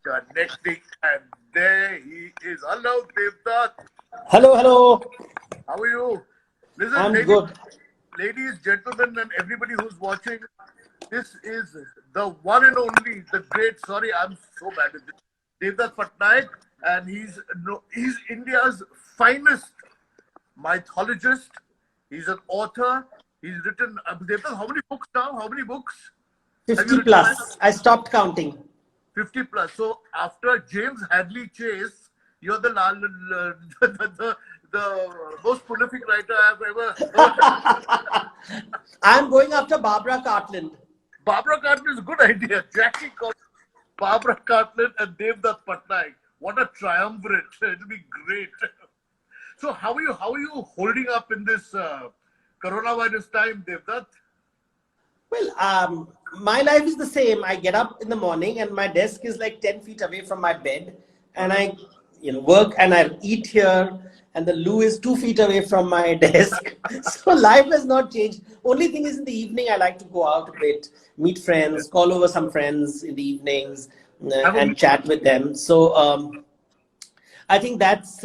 connecting, and there he is. Hello, Devdutt. Hello, hello. How are you? Listen, I'm good. ladies, gentlemen, and everybody who's watching, this is the one and only, the great. Sorry, I'm so bad at this. Devdutt Patnaik, and he's India's finest mythologist. He's an author. He's written. Devdutt, how many books now? How many books have you 50 written? plus. I stopped counting. 50 plus. So after James Hadley Chase, you're the most prolific writer I've ever heard. I'm going after Barbara Cartland. Barbara Cartland is a good idea. Jackie called Barbara Cartland and Devdutt Patnaik. What a triumvirate. It'll be great. So how are you holding up in this coronavirus time, Devdutt? Well, my life is the same. I get up in the morning and my desk is like 10 feet away from my bed, and I work and I eat here, and the loo is 2 feet away from my desk. So life has not changed. Only thing is in the evening I like to go out a bit, meet friends, call over some friends in the evenings and chat with them. So I think that's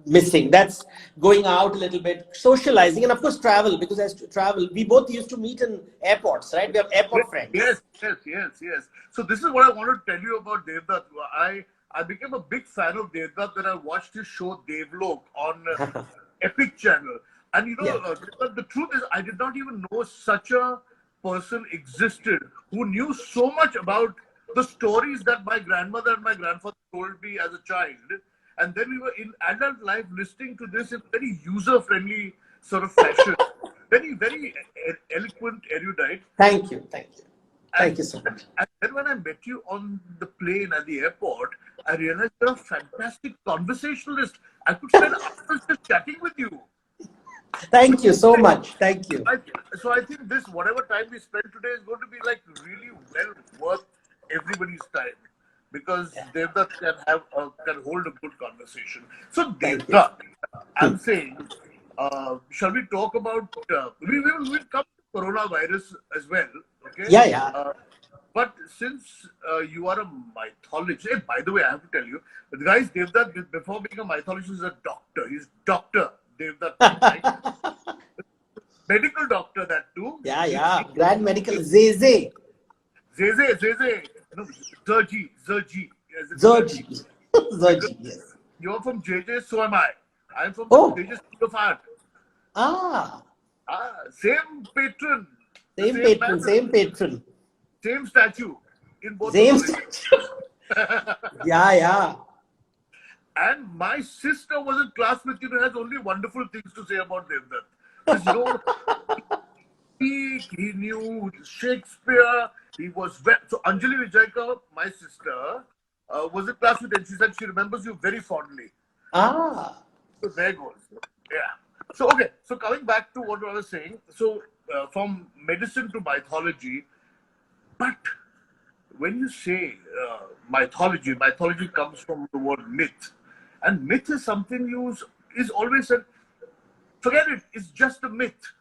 missing. That's going out a little bit, socializing, and of course travel, because as to travel, we both used to meet in airports, right? We have airport friends. Yes. So this is what I want to tell you about Devdutt. I became a big fan of Devdutt when I watched his show Devlok on Epic Channel. And the truth is, I did not even know such a person existed who knew so much about the stories that my grandmother and my grandfather told me as a child. And then we were in adult life listening to this in very user-friendly sort of fashion. Very, very eloquent, erudite. Thank you. Thank you so much. And then when I met you on the plane at the airport, I realized you're a fantastic conversationalist. I could spend hours just chatting with you. Thank you so much. Thank you. So I think this, whatever time we spend today, is going to be like really well worth everybody's time, because Devdutt can hold a good conversation. So Devdutt, I'm saying, shall we talk about? We'll come to coronavirus as well. Okay. Yeah. But since you are a mythologist, by the way, I have to tell you, the guys, Devdutt, before being a mythologist, is a doctor. He's Dr. Devdutt Patnaik. Medical doctor, that too. Yeah. Grand medical. Zeze. No, Zerji. Zerji, yes. You're from JJ, so am I. I'm from JJ School of Art. Same patron. Same patron. Same statue in both. Same statue. Yeah. And my sister was in class with you and has only wonderful things to say about Devdutt. He knew Shakespeare. He was so Anjali Vijayka, my sister, was in class with, and she said she remembers you very fondly. So there goes. Yeah. So okay. So coming back to what I was saying. So from medicine to mythology, but when you say mythology comes from the word myth, and myth is something is always said. Forget it. It's just a myth.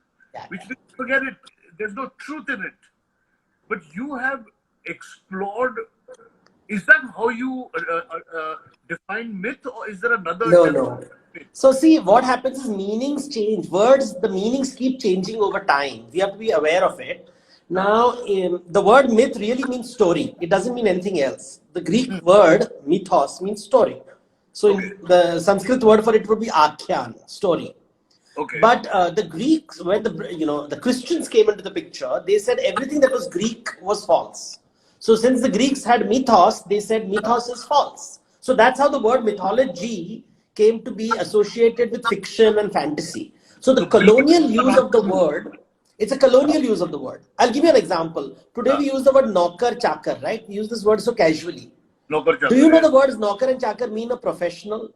Which means forget it. There's no truth in it. But you have explored. Is that how you define myth, or is there another? No. So see, what happens is meanings change. The meanings keep changing over time. We have to be aware of it. Now, the word myth really means story. It doesn't mean anything else. The Greek word mythos means story. So the Sanskrit word for it would be akhyan, story. Okay. But the Greeks, when the Christians came into the picture, they said everything that was Greek was false. So since the Greeks had mythos, they said mythos is false. So that's how the word mythology came to be associated with fiction and fantasy. So the colonial use of the word, it's a colonial use of the word. I'll give you an example. Today we use the word naukar, chakar, right? We use this word so casually. Do you know the words naukar and chakar mean a professional?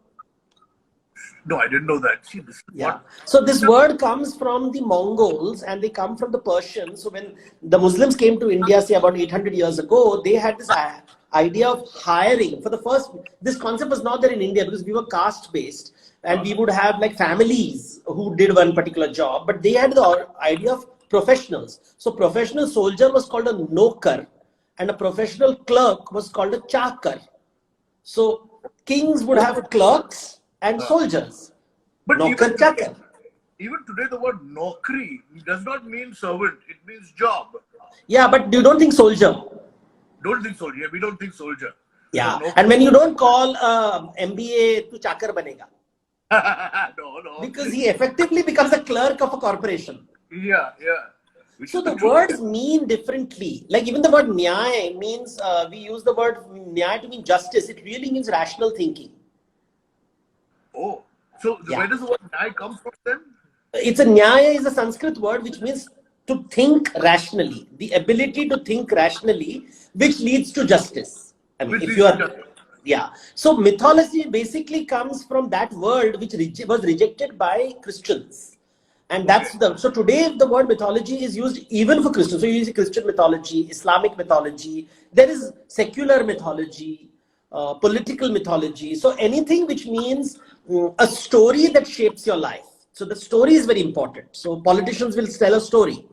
No, I didn't know that. See, So this word comes from the Mongols and they come from the Persians. So when the Muslims came to India, say about 800 years ago, they had this idea of hiring. This concept was not there in India because we were caste based and we would have like families who did one particular job, but they had the idea of professionals. So professional soldier was called a nokar and a professional clerk was called a chakar. So kings would have clerks and soldiers. But Nokar chakar. even today, the word Naukri does not mean servant; it means job. Yeah, but you don't think soldier. Don't think soldier. We don't think soldier. Yeah, So, and when you don't call MBA to chakar banega, no. because he effectively becomes a clerk of a corporation. Yeah. Which So is the truth. words mean differently. Like even the word nyay means, we use the word nyay to mean justice. It really means rational thinking. Oh, so Yeah. where does the word nyay come from then? It's a nyaya is a Sanskrit word which means to think rationally, the ability to think rationally, which leads to justice. I mean, Which if leads you to are, justice. yeah. So mythology basically comes from that word which was rejected by Christians. And that's so today the word mythology is used even for Christians. So you use Christian mythology, Islamic mythology, there is secular mythology, political mythology. So anything which means a story that shapes your life. So the story is very important. So politicians will tell a story.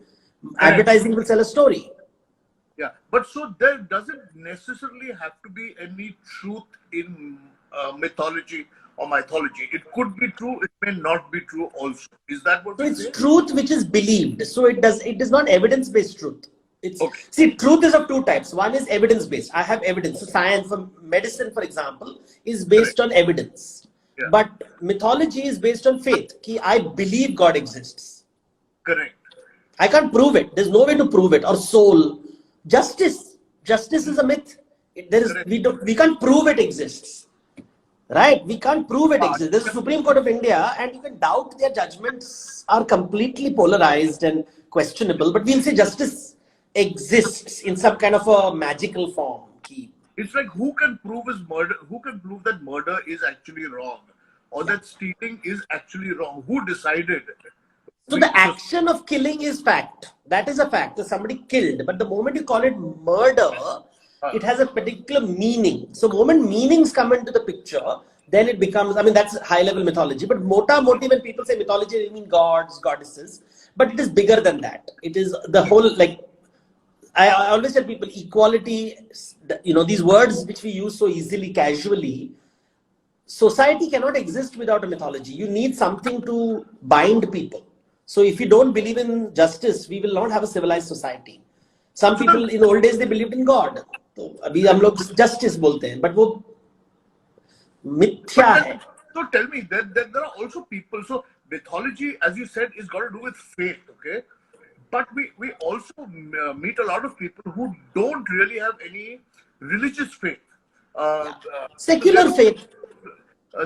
Advertising will tell a story. Yeah, but so there doesn't necessarily have to be any truth in mythology or mythology. It could be true, it may not be true also. Is that what So you it's say? truth which is believed. So it is not evidence-based truth. It's Okay. see, truth is of two types. One is evidence-based. I have evidence. So science, for medicine, for example, is based on evidence. Yeah. But mythology is based on faith. Ki I believe God exists. Correct. I can't prove it. There's no way to prove it. Or soul. Justice. Justice is a myth. We can't prove it exists. Right? We can't prove it exists. There's a Supreme Court of India, and you can doubt their judgments are completely polarized and questionable, but we'll say justice exists in some kind of a magical form. It's like who can prove his murder? Who can prove that murder is actually wrong, or that stealing is actually wrong? Who decided? So the action of killing is fact. That is a fact. So somebody killed, but the moment you call it murder, it has a particular meaning. So moment meanings come into the picture, then it becomes, I mean, that's high level mythology. But mota moti, when people say mythology, they mean gods, goddesses. But it is bigger than that. It is the whole, like, I always tell people, equality, these words which we use so easily, casually, society cannot exist without a mythology. You need something to bind people. So if you don't believe in justice, we will not have a civilized society. Some people in the old days, they believed in God. So अभी हम लोग justice बोलते हैं, but वो मिथ्या है. So tell me, there are also people. So mythology, as you said, is got to do with faith, okay? But we also meet a lot of people who don't really have any religious faith. Secular faith.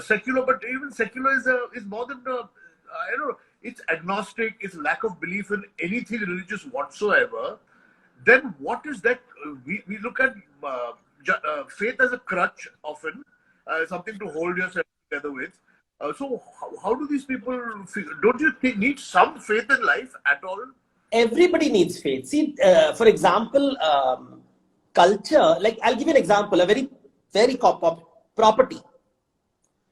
Secular, but even secular is more than I don't know. It's agnostic. It's lack of belief in anything religious whatsoever. Then what is that? We look at faith as a crutch often, something to hold yourself together with. So how do these people feel? Don't you think need some faith in life at all? Everybody needs faith. See, for example, culture. Like I'll give you an example. A very property.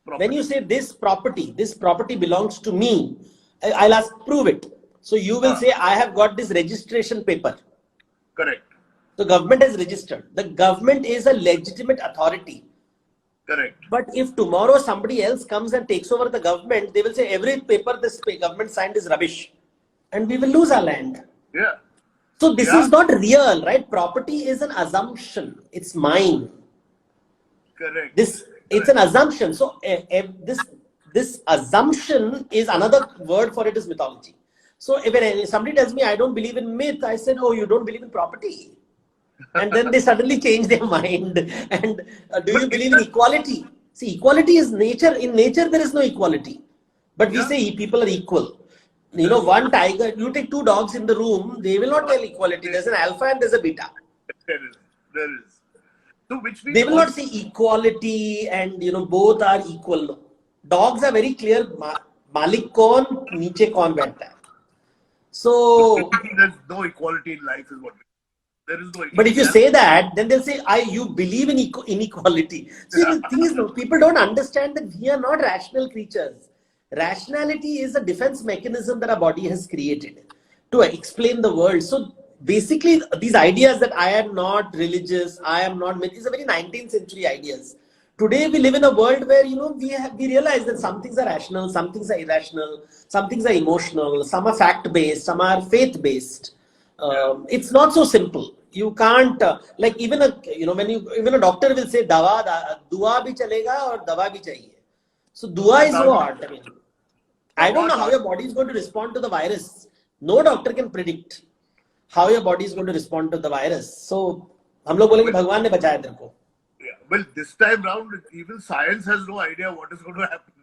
When you say this property belongs to me, I'll ask, prove it. So you will say, I have got this registration paper. Correct. The government has registered. The government is a legitimate authority. Correct. But if tomorrow somebody else comes and takes over the government, they will say every paper this government signed is rubbish. And we will lose our land. Yeah. So this is not real, right? Property is an assumption. It's mine. Correct. It's an assumption. So this assumption is another word for it is mythology. So if somebody tells me I don't believe in myth, I said, oh, you don't believe in property. And then they suddenly change their mind. And do you believe in equality? See, equality is nature. In nature, there is no equality. But we say people are equal. You know, one tiger, you take two dogs in the room, they will not tell equality. There's an alpha and there's a beta. There is. So which means they will not say equality and both are equal. No. Dogs are very clear. Malik kaun, niche kaun baithta hai. So there's no equality in life, is what there is no equality. But if you say that, then they'll say, you believe in inequality. See, the thing is, people don't understand that we are not rational creatures. Rationality is a defense mechanism that our body has created to explain the world. So basically these ideas that I am not religious, I am not, these are very 19th century ideas. Today we live in a world where, you know, we realize that some things are rational, some things are irrational, some things are emotional, some are fact based, some are faith based. It's not so simple. You can't like even a, you know, when you, even a doctor will say dua bhi chalega or dawa bhi chahiye. So dua is what? I mean, I don't know how your body is going to respond to the virus. No doctor can predict how your body is going to respond to the virus. So हम लोग बोलेंगे भगवान ने बचाया तेरे को. Yeah. Well, this time round, even science has no idea what is going to happen.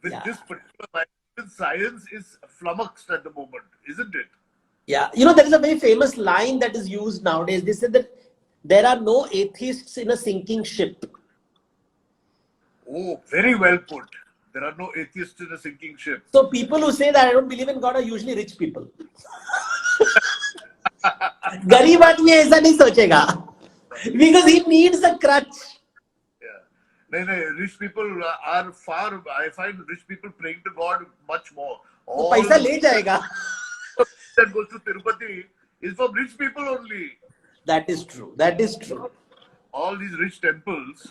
With this particular virus, even science is flummoxed at the moment, isn't it? Yeah. You know, there is a very famous line that is used nowadays. They said that there are no atheists in a sinking ship. Oh, very well put. There are no atheists in a sinking ship. So people who say that I don't believe in God are usually rich people. गरीब आदमी ऐसा नहीं सोचेगा. Because he needs a crutch. Yeah. No, rich people are far, I find rich people praying to God much more. वो पैसा ले जाएगा. That goes to Tirupati is for rich people only. That is true. That is true. All these rich temples.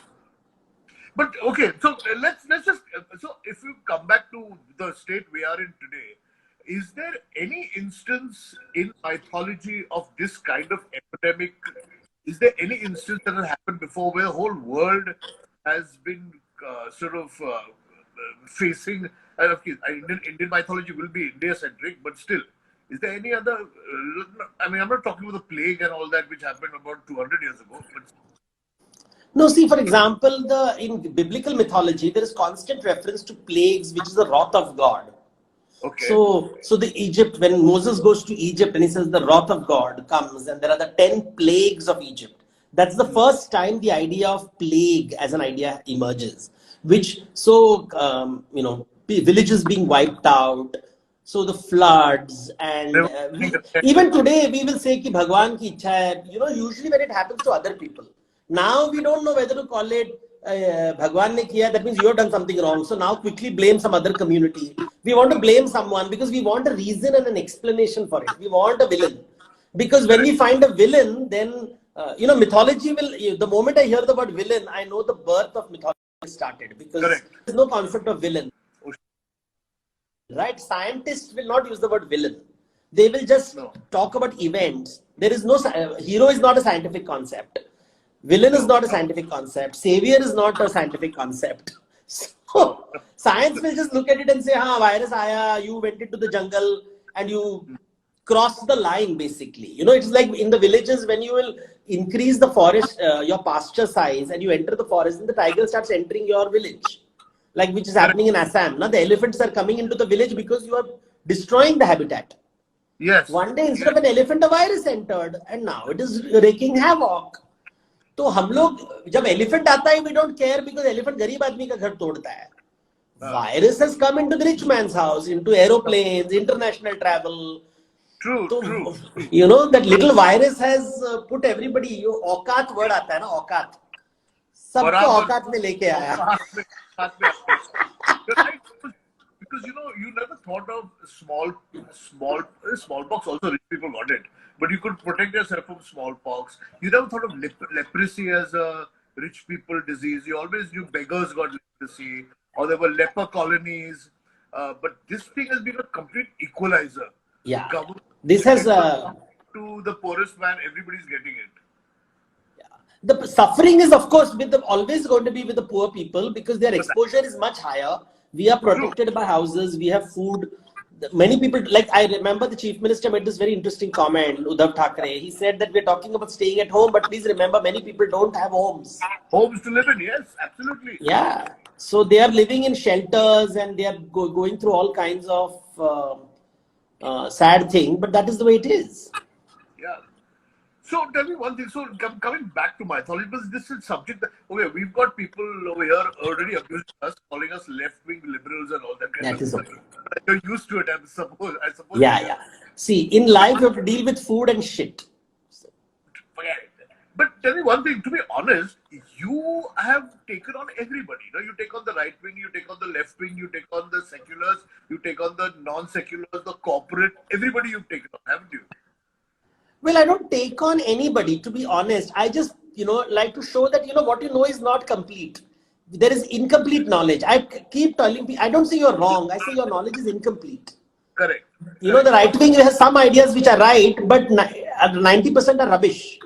But okay, so let's just, so if you come back to the state we are in today, is there any instance in mythology of this kind of epidemic? Is there any instance that has happened before where the whole world has been facing? Indian mythology will be India-centric, but still, is there any other? I mean, I'm not talking about the plague and all that, which happened about 200 years ago. But no, see, for example, in biblical mythology, there is constant reference to plagues, which is the wrath of God. Okay. So the Egypt, when Moses goes to Egypt and he says the wrath of God comes, and there are the 10 plagues of Egypt. That's the first time the idea of plague as an idea emerges, which, you know, villages being wiped out, so the floods, and even today we will say ki Bhagwan ki ichha hai, you know, usually when it happens to other people. Now we don't know whether to call it Bhagwan ne kiya, that means you have done something wrong. So now quickly blame some other community. We want to blame someone because we want a reason and an explanation for it. We want a villain. Because when we find a villain, then, you know, mythology will, the moment I hear the word villain, I know the birth of mythology started. Because there's no concept of villain. Right? Scientists will not use the word villain. They will just talk about events. There is no, hero is not a scientific concept. Villain is not a scientific concept. Savior is not a scientific concept. So science will just look at it and say, "Ha, virus aaya, you went into the jungle and you crossed the line." Basically, you know, it's like in the villages when you will increase the forest, your pasture size, and you enter the forest, and the tiger starts entering your village, like which is happening in Assam. Now the elephants are coming into the village because you are destroying the habitat. Yes. One day instead of an elephant, a virus entered, and now it is wreaking havoc. तो हम लोग जब elephant आता है we don't care because elephant गरीब आदमी का घर तोड़ता है. Virus has come into the rich man's house, into aeroplanes, international travel. True, true. You know, that little virus has put everybody, औकात word आता है ना, औकात. सबको औकात में लेके आया. Because you know, you never thought of smallpox. Also, rich people got it, but you could protect yourself from smallpox. You never thought of leprosy as a rich people disease. You always knew beggars got leprosy, or there were leper colonies. But this thing has been a complete equalizer. Yeah, this has to the poorest man. Everybody's getting it. The suffering is, of course, always going to be with the poor people because their exposure is much higher. We are protected by houses. We have food. Many people, like I remember the Chief Minister made this very interesting comment, Uddhav Thackeray. He said that we're talking about staying at home, but please remember, many people don't have homes. Homes to live in, yes, absolutely. Yeah. So they are living in shelters and they are going through all kinds of sad things, but that is the way it is. Yeah. So tell me one thing. So coming back to mythology, because this is subject that, okay, we've got people over here already abusing us, calling us left-wing liberals and all that kind of stuff. Okay. You're used to it, I suppose. Yeah. See, in life you have to deal with food and shit. Forget it. But tell me one thing. To be honest, you have taken on everybody. You know, you take on the right wing, you take on the left wing, you take on the seculars, you take on the non-seculars, the corporate. Everybody you've taken on, haven't you? Well, I don't take on anybody, to be honest. I just, like to show that, what you know is not complete. There is incomplete knowledge. I keep telling people, I don't say you're wrong. I say your knowledge is incomplete. Correct. The right wing has some ideas which are right, but 90% are rubbish.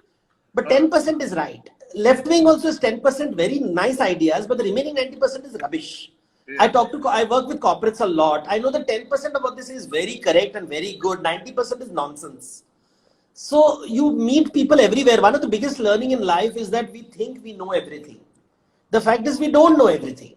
But 10% is right. Left wing also is 10% very nice ideas, but the remaining 90% is rubbish. Yeah. I work with corporates a lot. I know that 10% of what they say is very correct and very good. 90% is nonsense. So you meet people everywhere. One of the biggest learning in life is that we think we know everything. The fact is we don't know everything.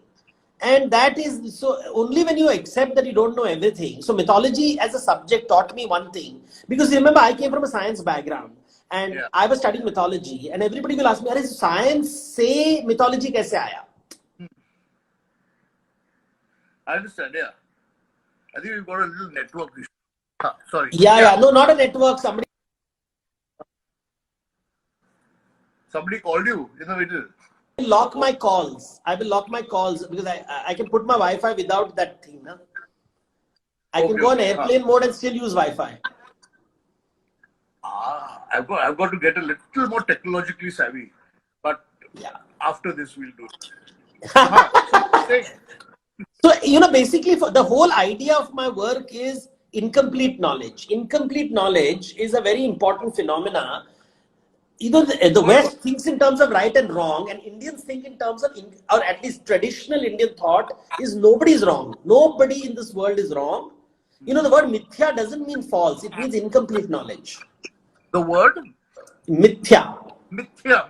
And that is, so only when you accept that you don't know everything. So mythology as a subject taught me one thing. Because remember, I came from a science background. And Yeah. I was studying mythology. And everybody will ask me, "Arey, science se mythology kaise aaya?" I understand, yeah. I think we've got a little network issue. Sorry. Yeah. No, not a network. Somebody called you in the middle. Lock my calls. I will lock my calls because I can put my Wi-Fi without that thing. Na? I can go on airplane mode and still use Wi-Fi. I've got to get a little more technologically savvy. But Yeah. after this, we'll do it. So, basically the whole idea of my work is incomplete knowledge. Incomplete knowledge is a very important phenomena. The West thinks in terms of right and wrong, and Indians think in terms of, or at least traditional Indian thought is nobody is wrong. Nobody in this world is wrong. The word mithya doesn't mean false. It means incomplete knowledge. The word? Mithya. Mithya.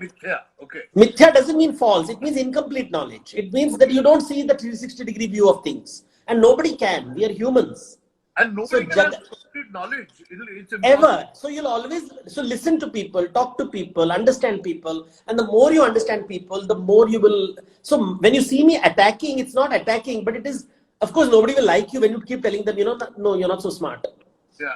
Okay. Mithya doesn't mean false. It means incomplete knowledge. It means that you don't see the 360-degree view of things. And nobody can. We are humans. And nobody can have complete knowledge. It's ever. So you'll always listen to people, talk to people, understand people. And the more you understand people, the more you will. So when you see me attacking, it's not attacking, but it is, of course, nobody will like you when you keep telling them, no, you're not so smart. Yeah.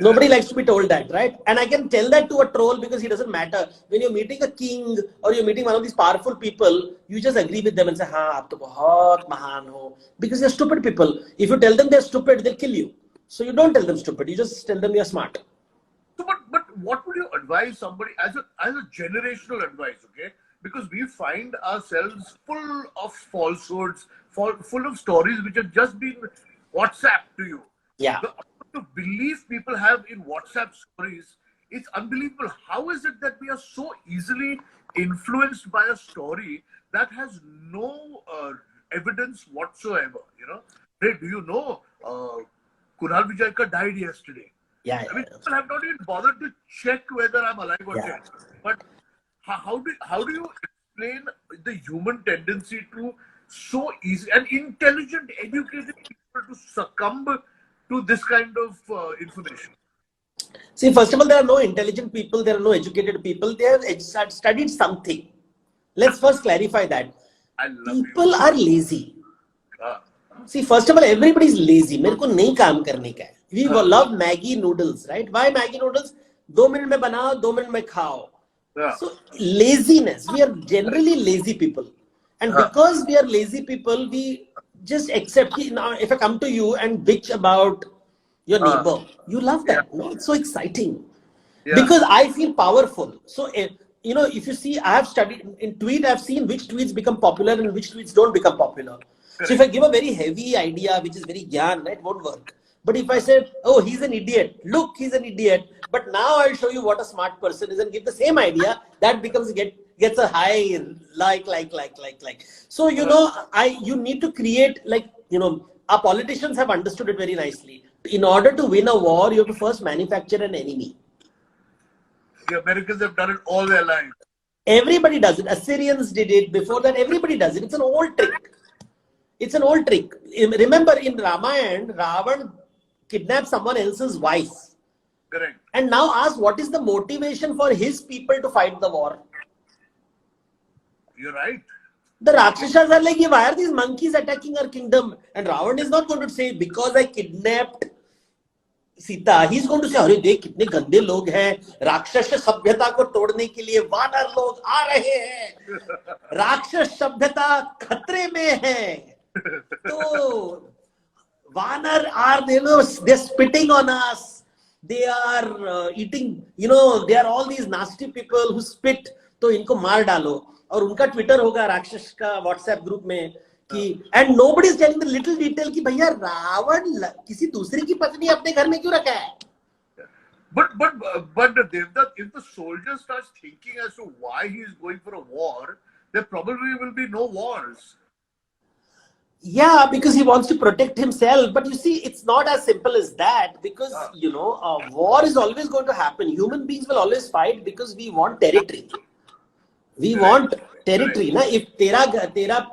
Nobody likes to be told that, right? And I can tell that to a troll because he doesn't matter. When you're meeting a king or you're meeting one of these powerful people, you just agree with them and say, "Ha, aap to bahut mahan ho." Because they're stupid people. If you tell them they're stupid, they'll kill you. So you don't tell them stupid. You just tell them you're smart. So, but what would you advise somebody as a generational advice, okay? Because we find ourselves full of falsehoods, full of stories which have just been WhatsApp to you. Yeah. The belief people have in WhatsApp stories, it's unbelievable. How is it that we are so easily influenced by a story that has no evidence whatsoever? Hey, do you know Kunal Vijayakar died yesterday? Yeah. I mean, people have not even bothered to check whether I'm alive or dead. But how do you explain the human tendency to so easy and intelligent, educated people to succumb to this kind of information? See, first of all, there are no intelligent people. There are no educated people. They have studied something. Let's first clarify that. People are lazy. See, first of all, everybody is lazy. मेरे को नहीं काम करने का है. We love Maggi noodles, right? Why Maggi noodles? 2 minute में बनाओ, 2 minute में खाओ. So laziness. We are generally lazy people, and because we are lazy people, we just accept. Now, if I come to you and bitch about your neighbor, you love that. No, it's so exciting because I feel powerful. So if you see, I have studied in tweet. I've seen which tweets become popular and which tweets don't become popular. So if I give a very heavy idea, which is very gyan, right, won't work. But if I say, "Oh, he's an idiot. Look, he's an idiot. But now I'll show you what a smart person is," and give the same idea, that gets a high like. So you need to create our politicians have understood it very nicely. In order to win a war, you have to first manufacture an enemy. The Americans have done it all their lives. Everybody does it. Assyrians did it. Before that, everybody does it. It's an old trick. It's an old trick. Remember, in Ramayana, Ravan kidnapped someone else's wife. Correct. And now ask, what is the motivation for his people to fight the war? You're right. The Rakshasas are like, why are these monkeys attacking our kingdom? And Ravan is not going to say, because I kidnapped Sita. He's going to say, अरे देख कितने गंदे लोग हैं, राक्षस सभ्यता को तोड़ने के लिए वानर लोग आ रहे हैं, राक्षस सभ्यता खतरे में है. So, Vanar are, they're spitting on us. they are eating, you know, they are all these nasty people who spit, तो इनको मार डालो. और उनका ट्विटर होगा राक्षस का व्हाट्सएप ग्रुप में कि, and nobody is telling the little detail कि भैया रावण किसी दूसरे की पत्नी अपने घर में क्यों रखा है. But Devdutt, if the soldier starts thinking as to why he is going for a war, there probably will be no wars. Yeah, because he wants to protect himself. But you see, it's not as simple as that, because, you know, war is always going to happen. Human beings will always fight because we want territory. We want territory. Now, if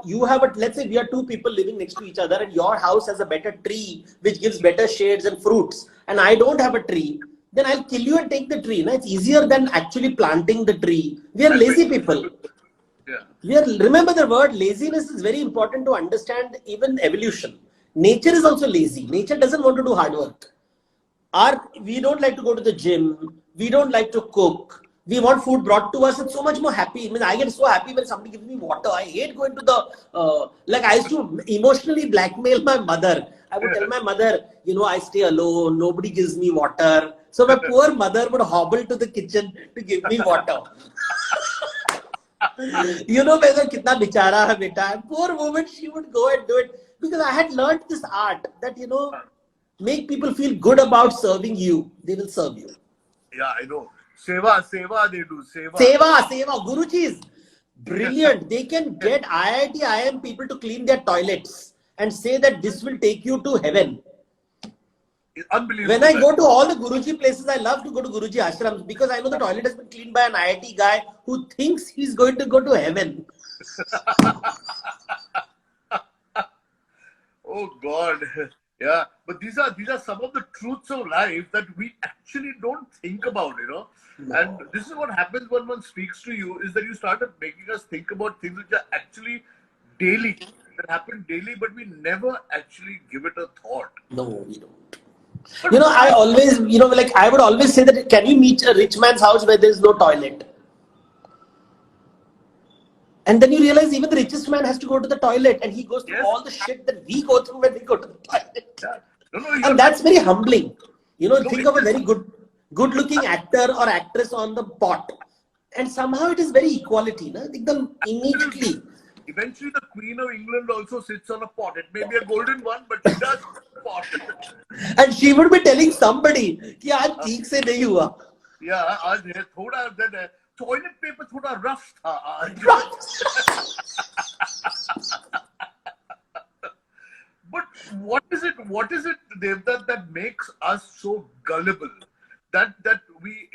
you have let's say we are two people living next to each other and your house has a better tree which gives better shades and fruits, and I don't have a tree, then I'll kill you and take the tree. Now, it's easier than actually planting the tree. We are lazy people. Remember, the word laziness is very important to understand even evolution. Nature is also lazy. Nature doesn't want to do hard work. We don't like to go to the gym. We don't like to cook. We want food brought to us. It's so much more happy. I mean, I get so happy when somebody gives me water. I hate going to the, like I used to emotionally blackmail my mother. I would tell my mother, you know, I stay alone. Nobody gives me water. So my poor mother would hobble to the kitchen to give me water. You know, kitna bichara hai beta. Poor woman, she would go and do it. Because I had learned this art that, you know, make people feel good about serving you. They will serve you. Yeah, I know. Seva, they do. Seva. Guruji is brilliant. They can get IIT, IIM people to clean their toilets and say that this will take you to heaven. It's unbelievable. When I go to all the Guruji places, I love to go to Guruji ashrams because I know the toilet has been cleaned by an IIT guy who thinks he's going to go to heaven. Oh God. Yeah, but these are some of the truths of life that we actually don't think about, you know. No. And this is what happens when one speaks to you, is that you started making us think about things which are actually daily, that happen daily, but we never actually give it a thought. No, we don't. You know, I always, you know, like I would always say that, can you meet a rich man's house where there is no toilet? And then you realize even the richest man has to go to the toilet, and he goes through all the shit that we go through when we go to the toilet. Yeah. No, and that's very humbling. You know, think of a very good-looking actor or actress on the pot, and somehow it is very equality. Na? Immediately. Eventually, the Queen of England also sits on a pot. It may be a golden one, but she does pot. And she would be telling somebody, "Ki aaj theek se nahi hua." Yeah, aaj thoda that toilet paper thoda rough tha aaj. But what is it, Devdutt, that makes us so gullible? That we,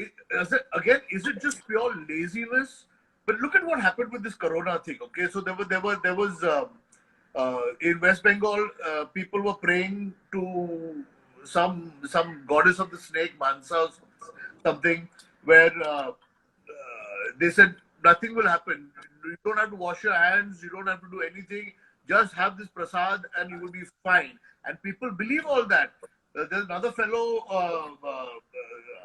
is it just pure laziness? But look at what happened with this corona thing. Okay, so there was in West Bengal, people were praying to some goddess of the snake, Mansa or something, where they said nothing will happen. You don't have to wash your hands. You don't have to do anything. Just have this prasad and you will be fine. And people believe all that. There's another fellow,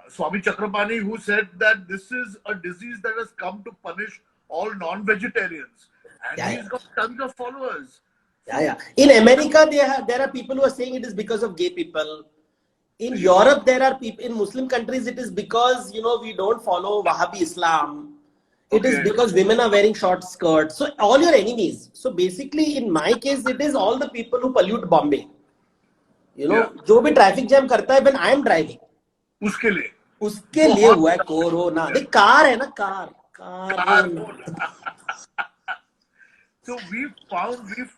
Swami Chakrapani, who said that this is a disease that has come to punish all non-vegetarians. And he's got tons of followers. Yeah. In America, there are people who are saying it is because of gay people. In Europe, there are people, in Muslim countries, it is because, you know, we don't follow Wahhabi Islam. It is because women are wearing short skirts. So all your enemies. So basically, in my case, it is all the people who pollute Bombay. You know, जो भी traffic jam करता है when I am driving. उसके लिए हुआ है corona. देख car है ना, car. So we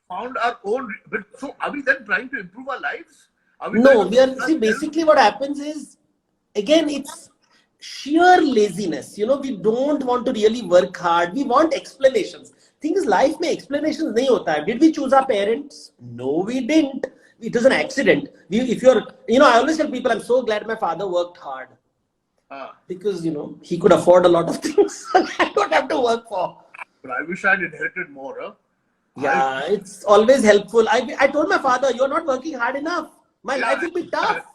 found our own. But so are we then trying to improve our lives? No, we are. See, basically, what happens is, again, it's sheer laziness. You know, we don't want to really work hard. We want explanations. Thing is, life में explanations नहीं होता है. Did we choose our parents? No, we didn't. It was an accident. If you're, you know, I always tell people, I'm so glad my father worked hard. Because, you know, he could afford a lot of things I don't have to work for. But I wish I'd inherited more. Huh? Yeah, it's always helpful. I told my father, you're not working hard enough. My life will be tough.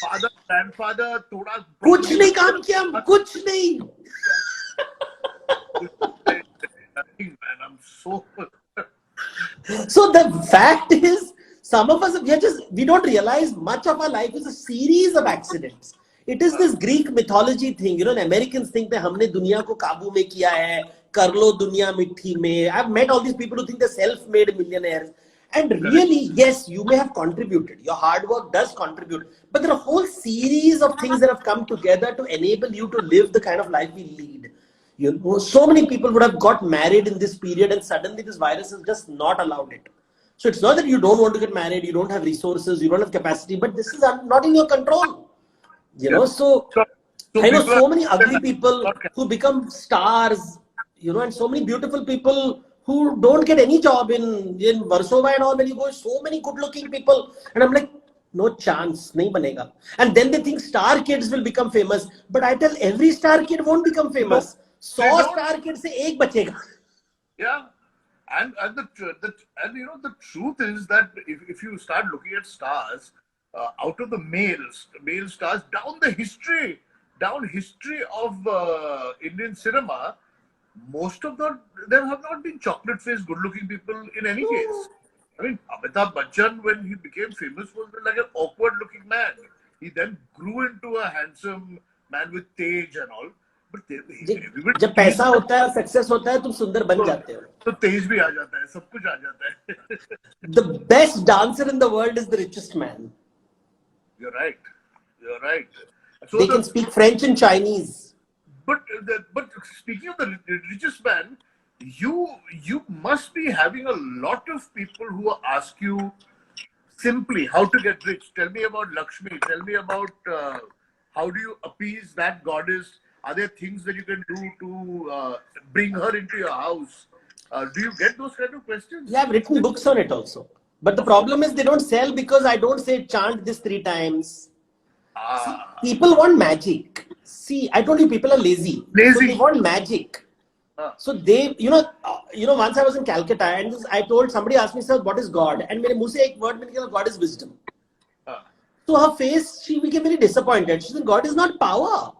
Father, grandfather, thoda. कुछ नहीं काम किया, कुछ नहीं. Man, I'm so. So the fact is, some of us, we don't realize much of our life is a series of accidents. It is this Greek mythology thing, you know, Americans think that हमने दुनिया को काबू में किया है, कर लो दुनिया मिट्टी में. I've met all these people who think they're self-made millionaires. And really, yes, you may have contributed. Your hard work does contribute. But there are a whole series of things that have come together to enable you to live the kind of life we lead. You know, so many people would have got married in this period and suddenly this virus has just not allowed it. So it's not that you don't want to get married, you don't have resources, you don't have capacity, but this is not in your control. You know, so I know so many ugly people who become stars, you know, and so many beautiful people who don't get any job in Warsaw and all. When you go, so many good-looking people, and I'm like, no chance, nahi banega. And then they think star kids will become famous, but I tell every star kid won't become famous. 100 star kids se ek bachega. Yeah, and you know, the truth is that if you start looking at stars, out of the male stars down history of Indian cinema, most of them, there have not been chocolate-faced, good-looking people in any case. I mean, Amitabh Bachchan, when he became famous, was like an awkward-looking man. He then grew into a handsome man with tej and all. But जब पैसा होता है, success होता है, तुम सुंदर बन जाते हो. तो तेज भी आ जाता है, सब कुछ आ जाता है. The best dancer in the world is the richest man. You're right. You're right. So they can speak French and Chinese. But speaking of the richest man, you must be having a lot of people who ask you simply how to get rich. Tell me about Lakshmi. Tell me about how do you appease that goddess? Are there things that you can do to bring her into your house? Do you get those kind of questions? Yeah, I've written books on it also. But the problem is they don't sell because I don't say chant this 3 times. See, people want magic. See, I told you people are lazy. So they want magic. So they, you know, once I was in Calcutta and I told somebody asked me, sir, what is God? And मेरे मुंह से एक word निकला, God is wisdom. So her face, she became very disappointed. She said, God is not power.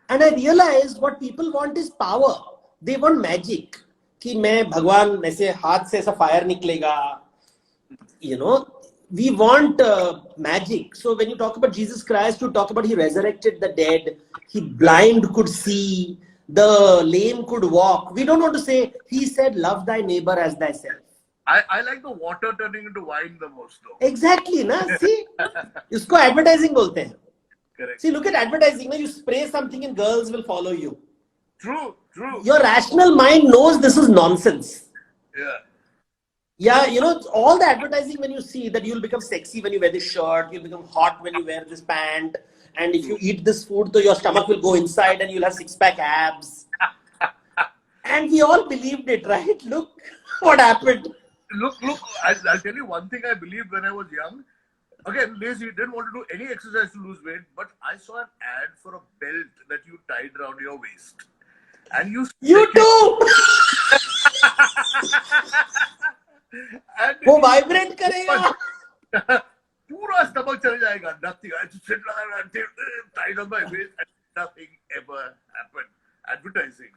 And I realized what people want is power. They want magic. कि मैं भगवान ऐसे हाथ से ऐसा fire निकलेगा. You know, we want magic. So when you talk about Jesus Christ, you talk about he resurrected the dead, he blind could see, the lame could walk. We don't want to say he said love thy neighbor as thyself. I like the water turning into wine the most though. Exactly, na? See, इसको advertising बोलते हैं. Correct. See, look at advertising. You spray something and girls will follow you. True. Your rational mind knows this is nonsense. Yeah, you know, all the advertising when you see that you'll become sexy when you wear this shirt, you'll become hot when you wear this pant, and if you eat this food, so your stomach will go inside and you'll have 6-pack abs. And we all believed it, right? Look what happened. Look, I'll tell you one thing I believed when I was young. Again, lazy, didn't want to do any exercise to lose weight, but I saw an ad for a belt that you tied around your waist. And you too! वो vibrate करेगा पूरा stomach चले जाएगा. Nothing. I just sit tied on my waist and nothing ever happened. Advertising.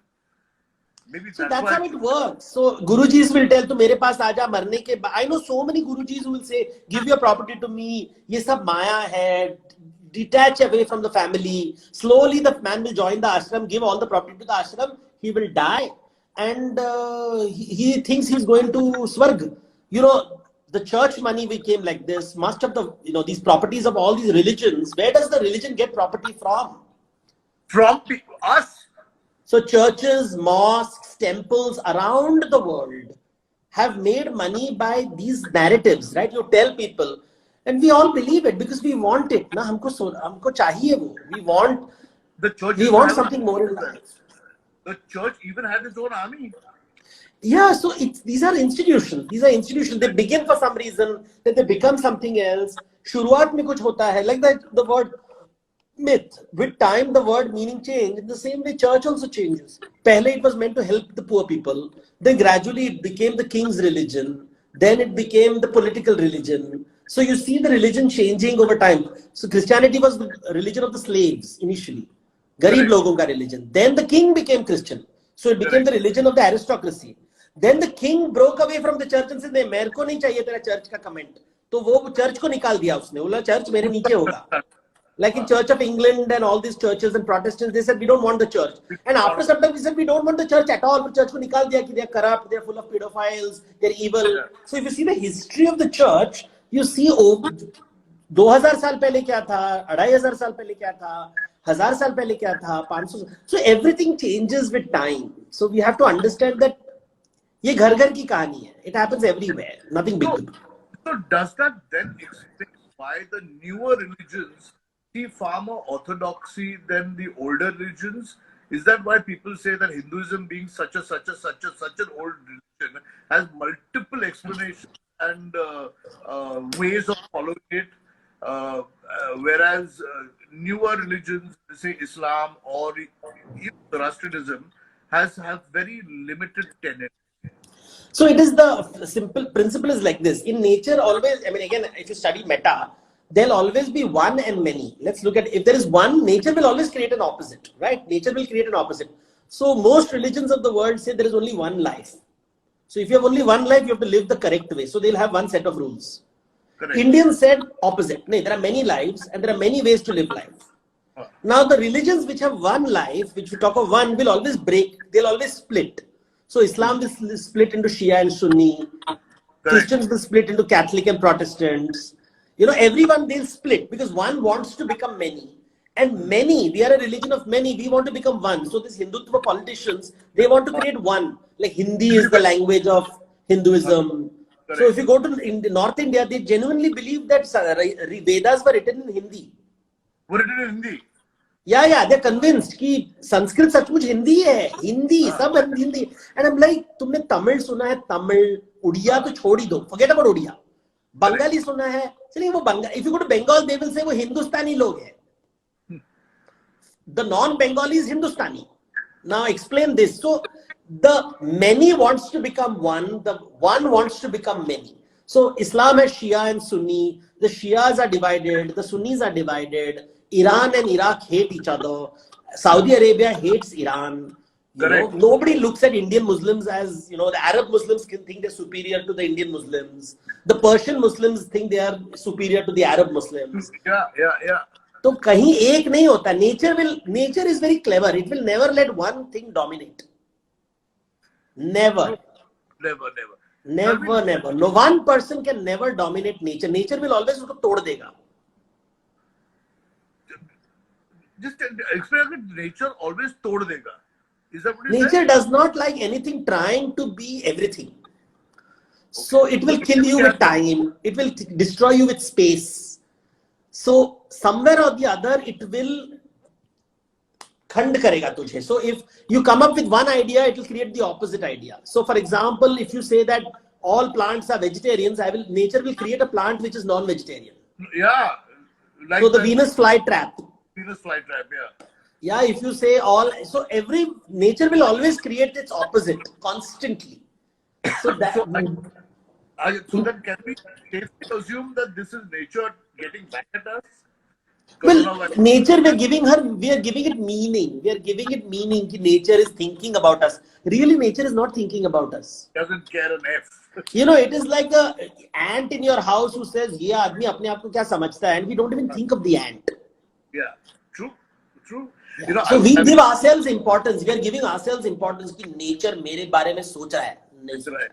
Maybe so that's how it works. So Gurujis will tell, tu mere paas aaja marne ke baad. I know so many Gurujis who will say, give your property to me. Ye sab maya hai. Detach away from the family. Slowly the man will join the ashram, give all the property to the ashram. He will die. And he thinks he's going to Swarg. You know, the church money became like this. Most of the, you know, these properties of all these religions, where does the religion get property from? From us. So churches, mosques, temples around the world have made money by these narratives, right? You tell people, and we all believe it because we want it. Na, humko chahiye wo. We want something more in life. The church even has its own army. Yeah, so these are institutions. They begin for some reason, then they become something else. Shuruat mein kuch hota hai. Like the word myth. With time, the word meaning change. In the same way, church also changes. Pehle it was meant to help the poor people. Then gradually it became the king's religion. Then it became the political religion. So you see the religion changing over time. So Christianity was the religion of the slaves initially. Garib logon ka religion. Then the king became Christian. So it became the religion of the aristocracy. Then the king broke away from the church and said, नहीं मेरे को नहीं चाहिए तेरा church का comment. तो वो church को निकाल दिया उसने. बोला चर्च मेरे नीचे होगा. Like in Church of England and all these churches and Protestants, they said we don't want the church. And after some time, we said we don't want the church at all. But church को निकाल दिया कि they are corrupt, they are full of pedophiles, they are evil. So if you see the history of the church, you see 2000 साल पहले क्या था, 2500 साल पहले क्या था, 1000 साल पहले क्या था, 500. So everything changes with time. So we have to understand that ये घर घर की कहानी है. It happens everywhere. Nothing big. So does that then explain why the newer religions see far more orthodoxy than the older religions? Is that why people say that Hinduism, being such an old religion, has multiple explanations and ways of following it, whereas newer religions, say Islam or even Zoroastrianism, have very limited tenets? So it is the simple principle is like this. In nature, always, I mean, again, if you study meta, there'll always be one and many. Let's look at, if there is one, nature will always create an opposite, right? Nature will create an opposite. So most religions of the world say there is only one life. So if you have only one life, you have to live the correct way. So they'll have one set of rules. Correct. Indians said opposite. No, there are many lives and there are many ways to live life. Now the religions which have one life, which we talk of one, will always break. They'll always split. So Islam will split into Shia and Sunni. Correct. Christians will split into Catholic and Protestants. You know, everyone they'll split because one wants to become many. And many, we are a religion of many, we want to become one. So these Hindutva politicians, they want to create one. Like Hindi is the language of Hinduism. Correct. So if you go to North India, they genuinely believe that Vedas were written in Hindi. Were written in Hindi? Yeah, they're convinced कि संस्कृत सचमुच हिंदी है, हिंदी सब Hindi. And I'm like, तुमने तमिल सुना है, तमिल, उड़िया तो छोड़ ही दो, forget about उड़िया. बंगाली सुना है, चलिए वो Bengal. If you go to Bengal, they will say वो हिंदुस्तानी लोग हैं. The non-Bengali is Hindustani. Now explain this. So the many wants to become one, the one wants to become many. So Islam has Shia and Sunni. The Shias are divided, the Sunnis are divided. Iran and Iraq hate each other. Saudi Arabia hates Iran. You know, nobody looks at Indian Muslims as, you know, the Arab Muslims can think they're superior to the Indian Muslims. The Persian Muslims think they are superior to the Arab Muslims. Yeah. तो कहीं एक नहीं होता. Nature is very clever. It will never let one thing dominate. Never. No one person can never dominate nature. Nature will always उसको तोड़ देगा. Just explain that nature always tod dega. Is that what you Nature said? does not like anything trying to be everything. So it will kill you with time. It will destroy you with space. So somewhere or the other, it will khand karega tujhe. So if you come up with one idea, it will create the opposite idea. So for example, if you say that all plants are vegetarians, nature will create a plant which is non-vegetarian. Yeah. Like so the Venus flytrap. Venus flytrap, yeah. Yeah, if you say all, so every nature will always create its opposite constantly. So that. So then can we safely assume that this is nature getting back at us? Well, nature, we are giving it meaning. We are giving it meaning that nature is thinking about us. Really, nature is not thinking about us. Doesn't care an F. You know, it is like an ant in your house who says, "ये आदमी अपने आप को क्या समझता है?" And we don't even think of the ant. Yeah, true. Yeah. You know, so we give ourselves importance. We are giving ourselves importance कि nature मेरे बारे में सोच रहा है. That's right.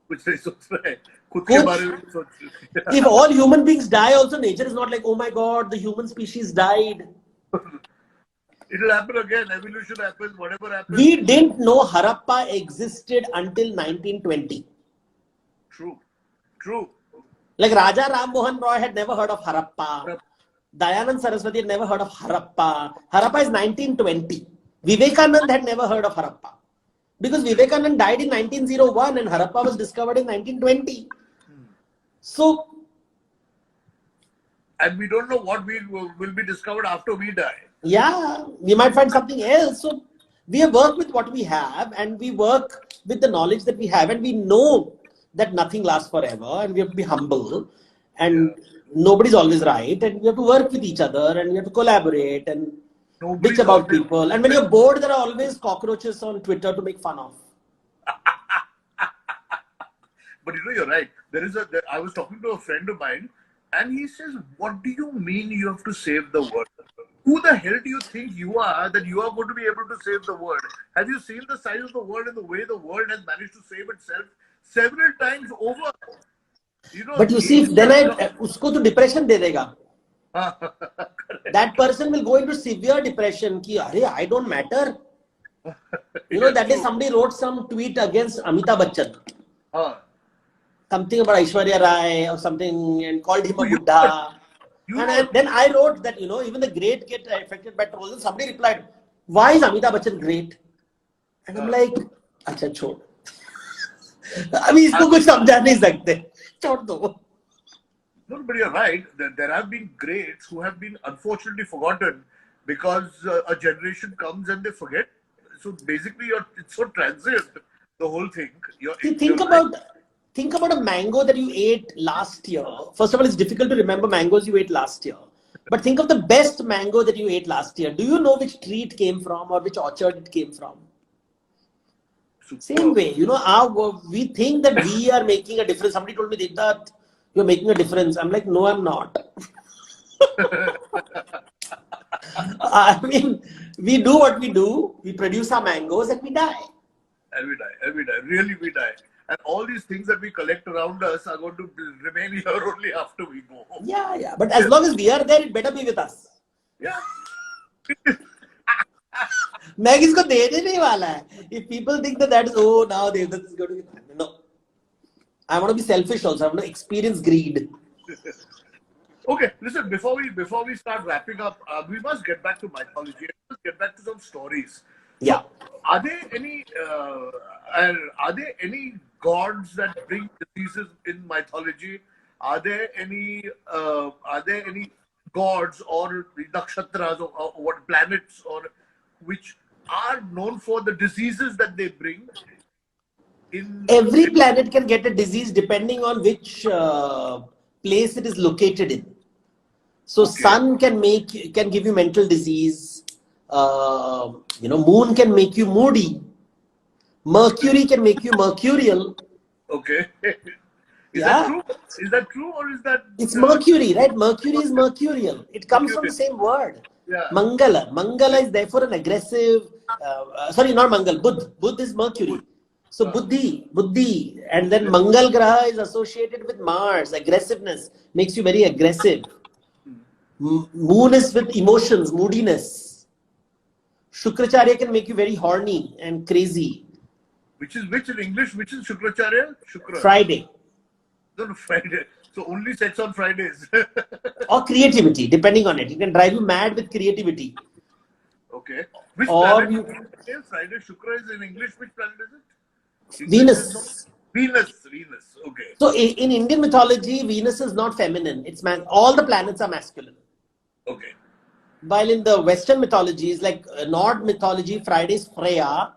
कुछ नहीं सोच रहा है. खुद के बारे में सोच रहा है. If all human beings die, also nature is not like, oh my God, the human species died. It will happen again. Evolution happens. Whatever happens. We didn't know Harappa existed until 1920. True. Like Raja Ram Mohan Roy had never heard of Harappa. Dayanand Saraswati had never heard of Harappa. Harappa is 1920. Vivekanand had never heard of Harappa. Because Vivekanand died in 1901 and Harappa was discovered in 1920. So. And we don't know what will be discovered after we die. Yeah, we might find something else. So we have worked with what we have and we work with the knowledge that we have and we know that nothing lasts forever and we have to be humble and nobody's always right and we have to work with each other and we have to collaborate and bitch about people. And when you're bored, there are always cockroaches on Twitter to make fun of. but you're right. I was talking to a friend of mine, and he says, "What do you mean you have to save the world? Who the hell do you think you are that you are going to be able to save the world? Have you seen the size of the world and the way the world has managed to save itself several times over? But you see, then usko to depression de dega. That person will go into severe depression. Ki, I don't matter. That day somebody wrote some tweet against Amitabh Bachchan. Something about Aishwarya Rai or something, and called him a Buddha. And then I wrote that, even the great get affected by trolls. And somebody replied, why is Amitabh Bachchan great? And I'm like, acha chhod. अभी इसको कुछ समझा नहीं सकते, छोड़ दो. No, but you're right. There have been greats who have been unfortunately forgotten because a generation comes and they forget. So basically, it's so transient, the whole thing. Think about a mango that you ate last year. First of all, it's difficult to remember mangoes you ate last year. But think of the best mango that you ate last year. Do you know which tree it came from or which orchard it came from? Same way, we think that we are making a difference. Somebody told me, Devdutt, you're making a difference. I'm like, no, I'm not. I mean, we do what we do. We produce our mangoes and we die. And we die. Really, we die. And all these things that we collect around us are going to remain here only after we go home. Yeah. But as long as we are there, it better be with us. Yeah. Maggie's ko de nahi wala hai. If people think that is, now Devdutt is going to be... No. I want to be selfish also. I want to experience greed. Okay, listen, before we start wrapping up, we must get back to mythology. Let's get back to some stories. Yeah. So, are there any gods that bring diseases in mythology? Are there any gods or nakshatras or what planets or which are known for the diseases that they bring? Every planet can get a disease depending on which place it is located in. So sun can give you mental disease. Moon can make you moody. Mercury can make you mercurial. Okay. Is that true or is that... It's Mercury, right? Mercury is mercurial. It comes from the same word. Yeah. Mangala is therefore an aggressive... sorry, not Mangal. Buddh is Mercury. So Buddhi. And then Mangal Graha is associated with Mars. Aggressiveness. Makes you very aggressive. Moon is with emotions, moodiness. Shukracharya can make you very horny and crazy. Which in English? Which is Shukracharya? Friday. No, Friday. So only sex on Fridays. Or creativity, depending on it. It can drive you mad with creativity. Okay. Which planet is Friday? Shukra is in English. Which planet is it? Venus. Venus. Okay. So in Indian mythology, Venus is not feminine. It's all the planets are masculine. Okay. While in the Western mythologies, like Nord mythology, Friday is Freya.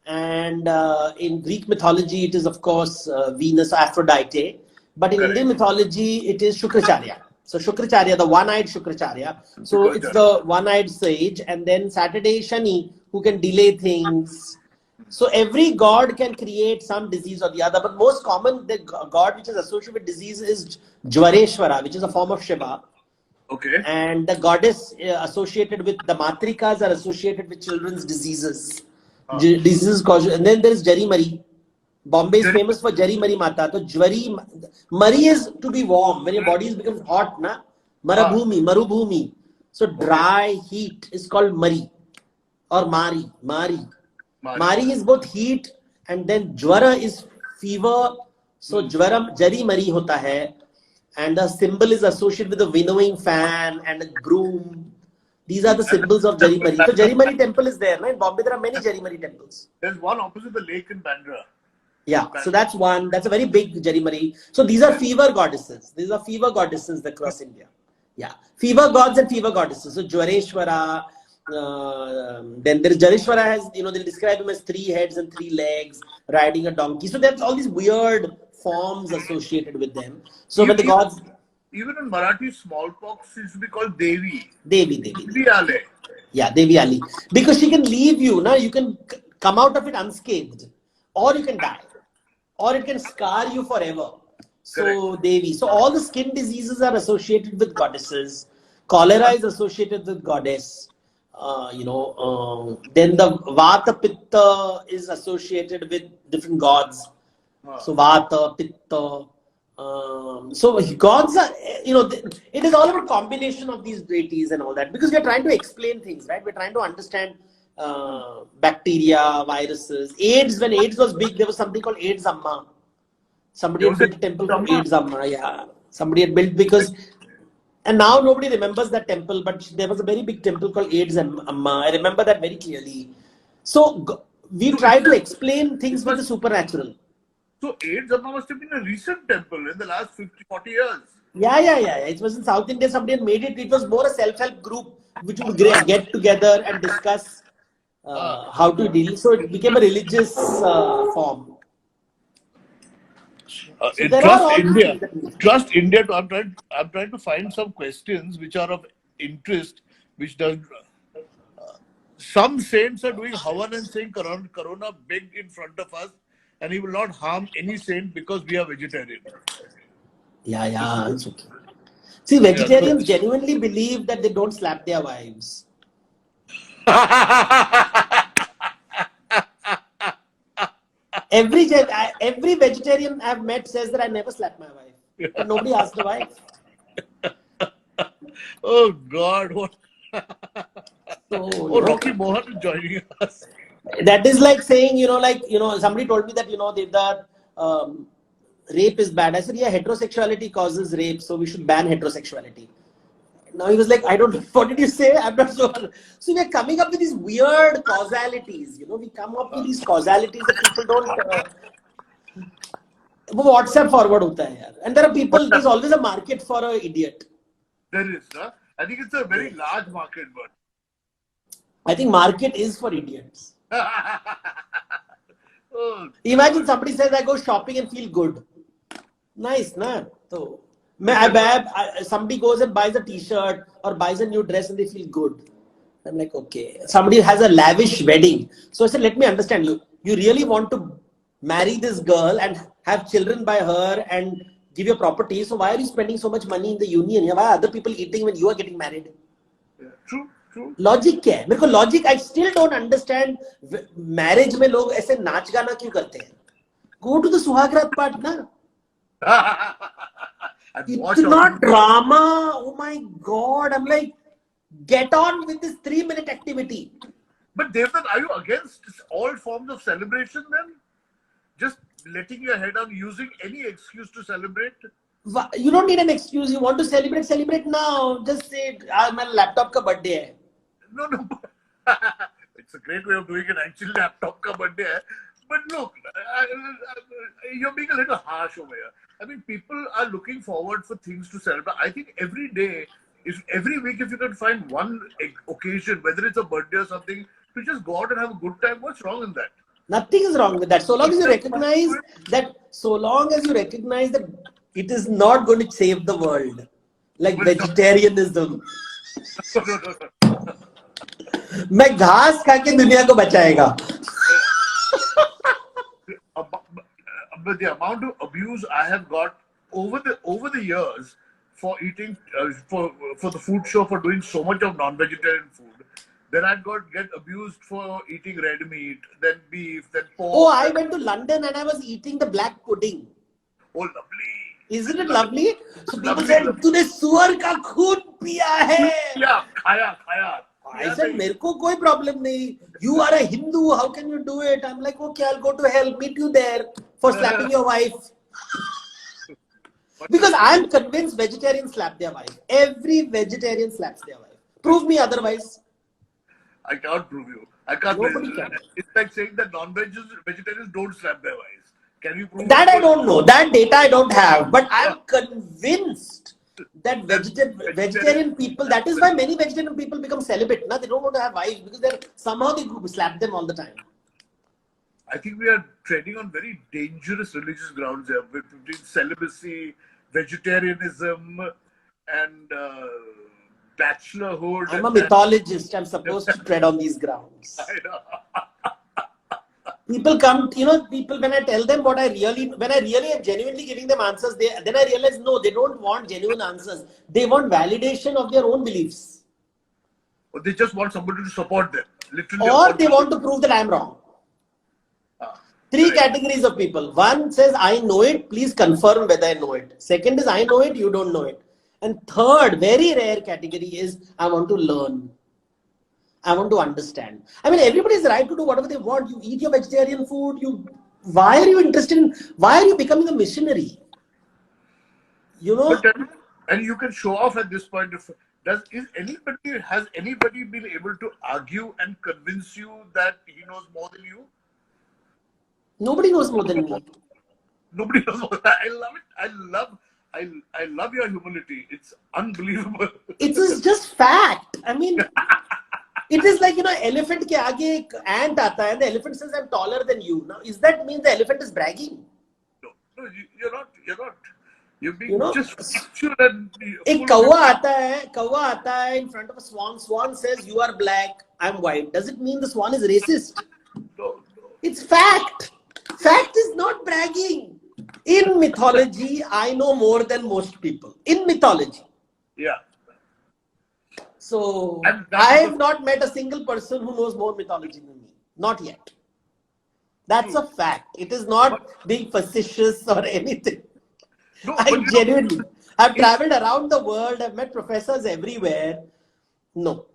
And in Greek mythology, it is of course Venus, Aphrodite. But in Indian mythology, it is Shukracharya. So Shukracharya, the one-eyed Shukracharya. So it's the one-eyed sage. And then Saturday Shani, who can delay things. So every god can create some disease or the other. But most common, the god which is associated with disease is Jwareshwara, which is a form of Shiva. Okay. And the goddess associated with the Matrikas are associated with children's diseases. Diseases caused. And then there is Jari Mari. Bombay is famous for Jari Mari Mata. So Mari is to be warm. When your body becomes hot, na? Marubhumi. So dry heat is called Mari or Mari. Mari is both heat and then Jwara is fever. So Jari Mari hota hai. And the symbol is associated with a winnowing fan and a broom. These are the symbols of Jari Mari. So Jari Mari temple is there. In Bombay, there are many Jari Mari temples. There's one opposite the lake in Bandra. Yeah, so that's one. That's a very big Jari Mari. So these are fever goddesses. These are fever goddesses across India. Yeah, fever gods and fever goddesses. So Jwareshwara. Then there is Jarishwara has, they describe him as 3 heads and 3 legs, riding a donkey. So there's all these weird forms associated with them. So when the gods... Even in Marathi, smallpox used to be called Devi. Devi. Ale. Yeah, Devi Ali. Because she can leave you. Now you can come out of it unscathed. Or you can die. or it can scar you forever. So Devi. So all the skin diseases are associated with goddesses. Cholera is associated with goddess. Then the Vata Pitta is associated with different gods. So Vata, Pitta. So gods are, it is all about combination of these deities and all that, because we are trying to explain things, right? We're trying to understand bacteria, viruses. AIDS, when AIDS was big, there was something called AIDS Amma. Somebody had built a temple called AIDS Amma. Yeah, somebody had built, because, and now nobody remembers that temple, but there was a very big temple called AIDS Amma. I remember that very clearly. So we try to explain things with the supernatural. So AIDS Amma must have been a recent temple in the last 50, 40 years. Yeah. It was in South India. Somebody had made it. It was more a self-help group which would get together and discuss how to deal. So it became a religious form. So Trust India. I'm trying to find some questions which are of interest, which does. Some saints are doing Havan and saying Corona big in front of us, and he will not harm any saint because we are vegetarian. Yeah, it's okay. See, vegetarians genuinely believe that they don't slap their wives. Every vegetarian I've met says that I never slap my wife, but nobody asked the wife. Oh God! What? So, Rocky Mohan is joining us. That is like saying, somebody told me that, that rape is bad. I said, yeah, heterosexuality causes rape, so we should ban heterosexuality. Now he was like, I don't know, what did you say? I'm not sure. So we're coming up with these weird causalities. We come up with these causalities that people don't. WhatsApp forward hota hai yaar. And there are people, there's always a market for an idiot. There is, huh? I think it's a very large market, but I think market is for idiots. Imagine somebody says, I go shopping and feel good. Nice, na? So, somebody goes and buys a t-shirt or buys a new dress and they feel good. I'm like, okay. Somebody has a lavish wedding. So I said, let me understand you. You really want to marry this girl and have children by her and give your property. So why are you spending so much money in the union? Why are other people eating when you are getting married? Yeah, true. Logic क्या है? मेरे को logic I still don't understand. Marriage में लोग ऐसे नाच गाना क्यों करते हैं? Go to the Suhagraat part ना. इतना drama. Oh my God! I'm like, get on with this 3-minute activity. But Devdutt, are you against all forms of celebration then? Just letting your head on, using any excuse to celebrate? You don't need an excuse. You want to celebrate now. Just say, my laptop ka birthday hai. No. It's a great way of doing it. Actually, laptop ka birthday hai. But look, you're being a little harsh over here. I mean, people are looking forward for things to celebrate. I think every week, if you can find one occasion, whether it's a birthday or something, to just go out and have a good time, what's wrong in that? Nothing is wrong with that. So long as you recognize that it is not going to save the world. Like vegetarianism. मैं घास खा के दुनिया को बचाएगा. The amount of abuse I have got over the years for eating for the food show, for doing so much of non-vegetarian food, then I'd get abused for eating red meat, then beef, then pork. Oh, I went to London and I was eating the black pudding. Oh, lovely. Isn't it lovely? So people said, तूने सुअर का खून पिया है. Yeah, खाया. I said, मेरे को कोई problem नहीं. You are a Hindu. How can you do it? I'm like, okay, I'll go to hell. Meet you there for slapping your wife. Because I'm convinced vegetarians slap their wife. Every vegetarian slaps their wife. Prove me otherwise. I can't prove you. I can't. Nobody can. It's like saying that vegetarians don't slap their wives. Can you prove that? I don't know. That data I don't have. But I'm convinced that vegetarian people, that is why many vegetarian people become celibate. Now they don't want to have wives because somehow they slap them all the time. I think we are treading on very dangerous religious grounds here between celibacy, vegetarianism, and bachelorhood. I'm a mythologist. I'm supposed to tread on these grounds. I know. People come, people, when I tell them when I really am genuinely giving them answers, then I realize, no, they don't want genuine answers. They want validation of their own beliefs. Or they just want somebody to support them. Literally. Or they want to prove that I'm wrong. Three categories of people. One says, I know it, please confirm whether I know it. Second is, I know it, you don't know it. And third, very rare category is, I want to learn. I want to understand. I mean, everybody is right to do whatever they want. You eat your vegetarian food. Why are you interested in? Why are you becoming a missionary? And you can show off at this point. Has anybody been able to argue and convince you that he knows more than you? Nobody knows more than me. Nobody knows more. I love it. I love your humility. It's unbelievable. It is just fact. I mean. It is like, elephant ke aage ek ant aata hai and the elephant says, I'm taller than you. Now, is that mean the elephant is bragging? No, you're not. You're being just factual and ek kawa aata hai in front of a swan. Swan says, you are black, I'm white. Does it mean the swan is racist? No. It's fact. Fact is not bragging. In mythology, I know more than most people. In mythology. Yeah. So, I have not met a single person who knows more mythology than me. Not yet. That's a fact. It is not being facetious or anything. No, genuinely. I've traveled around the world. I've met professors everywhere. No.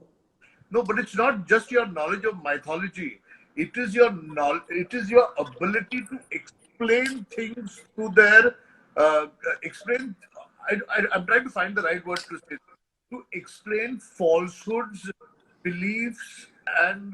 No, but it's not just your knowledge of mythology. It is your knowledge. It is your ability to explain things to their explain. I'm trying to find the right word to say. To explain falsehoods, beliefs, and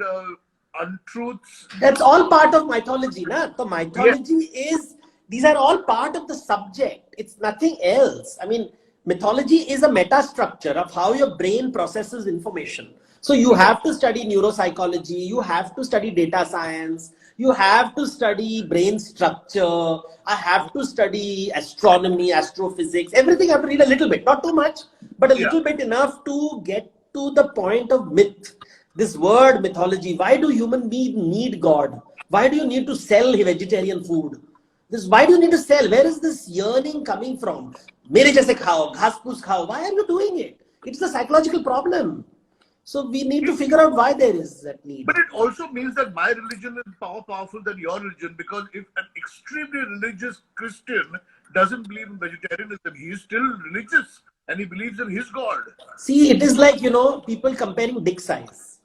untruths. That's all part of mythology, na? So mythology is, these are all part of the subject. It's nothing else. I mean, mythology is a meta structure of how your brain processes information. So you have to study neuropsychology, you have to study data science, you have to study brain structure, I have to study astronomy, astrophysics, everything I have to read a little bit, not too much, but a little bit enough to get to the point of myth. This word mythology, why do human beings need God? Why do you need to sell vegetarian food? Why do you need to sell? Where is this yearning coming from? Mere jaise khao, ghas pus khao. Why are you doing it? It's a psychological problem. So we need to figure out why there is that need. But it also means that my religion is more powerful than your religion, because if an extremely religious Christian doesn't believe in vegetarianism, he is still religious and he believes in his God. See, it is like, people comparing dick size.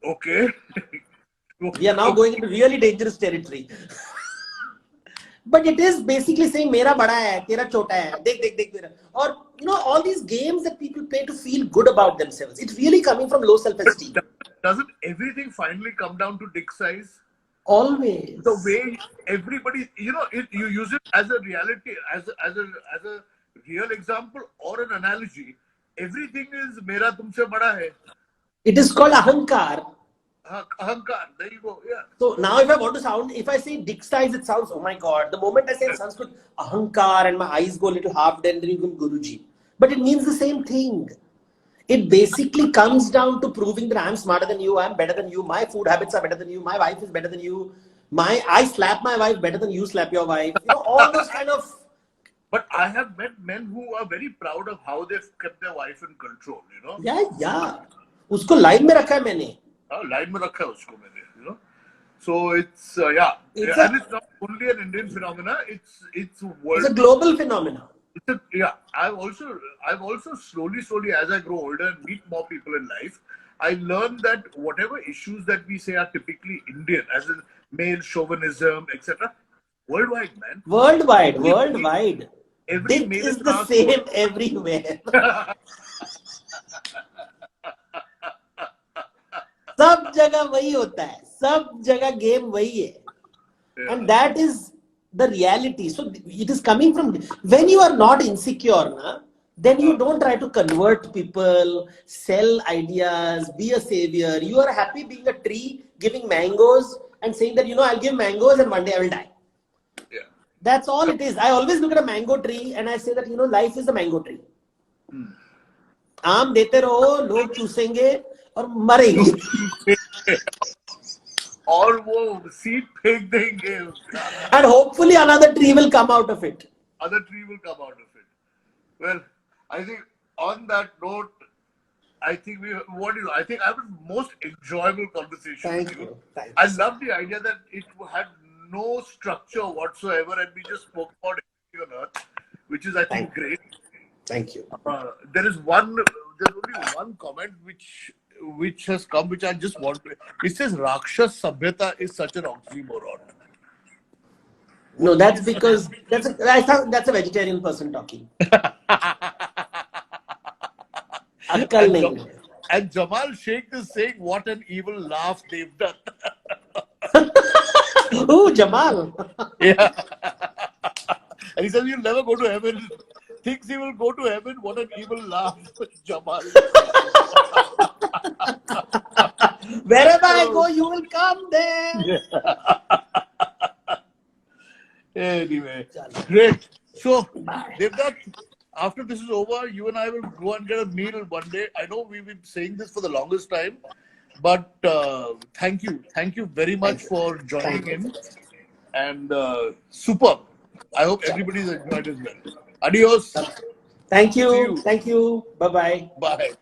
Okay. We are now going into really dangerous territory. But it is basically saying, Mera bada hai, tera chota hai, dekh mera. Or, all these games that people play to feel good about themselves. It's really coming from low self-esteem. Doesn't everything finally come down to dick size? Always. The way everybody, you use it as a reality, as a real example or an analogy. Everything is Mera tumse bada hai. It is called ahankar. Ahankar, there you go, yeah. So now if I say dick size, it sounds, oh my God. The moment I say in Sanskrit, ahankar, and my eyes go a little half dead, then you come Guruji. But it means the same thing. It basically comes down to proving that I'm smarter than you, I'm better than you, my food habits are better than you, my wife is better than you, I slap my wife better than you slap your wife. All those kind of... But I have met men who are very proud of how they've kept their wife in control, Yeah. Usko line mein rakha hai maine. Line mein rakha hai usko maine, So it's, and it's not only an Indian phenomena, it's world. It's a global phenomena. I've also slowly as I grow older and meet more people in life, I learned that whatever issues that we say are typically Indian, as in male chauvinism, etc., worldwide, man. Worldwide. Every Dick is the same everywhere. सब जगह वही होता है, सब जगह game वही है, and that is the reality. So it is coming from when you are not insecure, then you don't try to convert people, sell ideas, be a savior. You are happy being a tree, giving mangoes and saying that I'll give mangoes and one day I will die. Yeah. That's all it is. I always look at a mango tree and I say that life is a mango tree. आम देते रहो, लोग चूसेंगे और मरेंगे. और वो seed फेंक देंगे उसका. And hopefully another tree will come out of it. Other tree will come out of it. Well, I think on that note, I think I think I had the most enjoyable conversation Thank with you. you. Thank I you. love the idea that it had no structure whatsoever, and we just spoke about everything on earth, which is, I think, great. Thank you. There's only one comment which has come, which I just want to. It says Rakshas Sabhyata is such an oxymoron. No, that's because I thought that's a vegetarian person talking. Akkal nahi hai. And Jamal Sheikh is saying, what an evil laugh they've done. Oh, Jamal. Yeah. And he says, you'll never go to heaven. Thinks he will go to heaven. What an evil laugh, Jamal. Wherever I go, you will come there. Anyway, great. So, Devdutt, after this is over, you and I will go and get a meal one day. I know we've been saying this for the longest time, but thank you. Thank you very much for joining in. And superb. I hope everybody's enjoyed as well. Adios. Thank See you. you. Thank you. Bye-bye. Bye.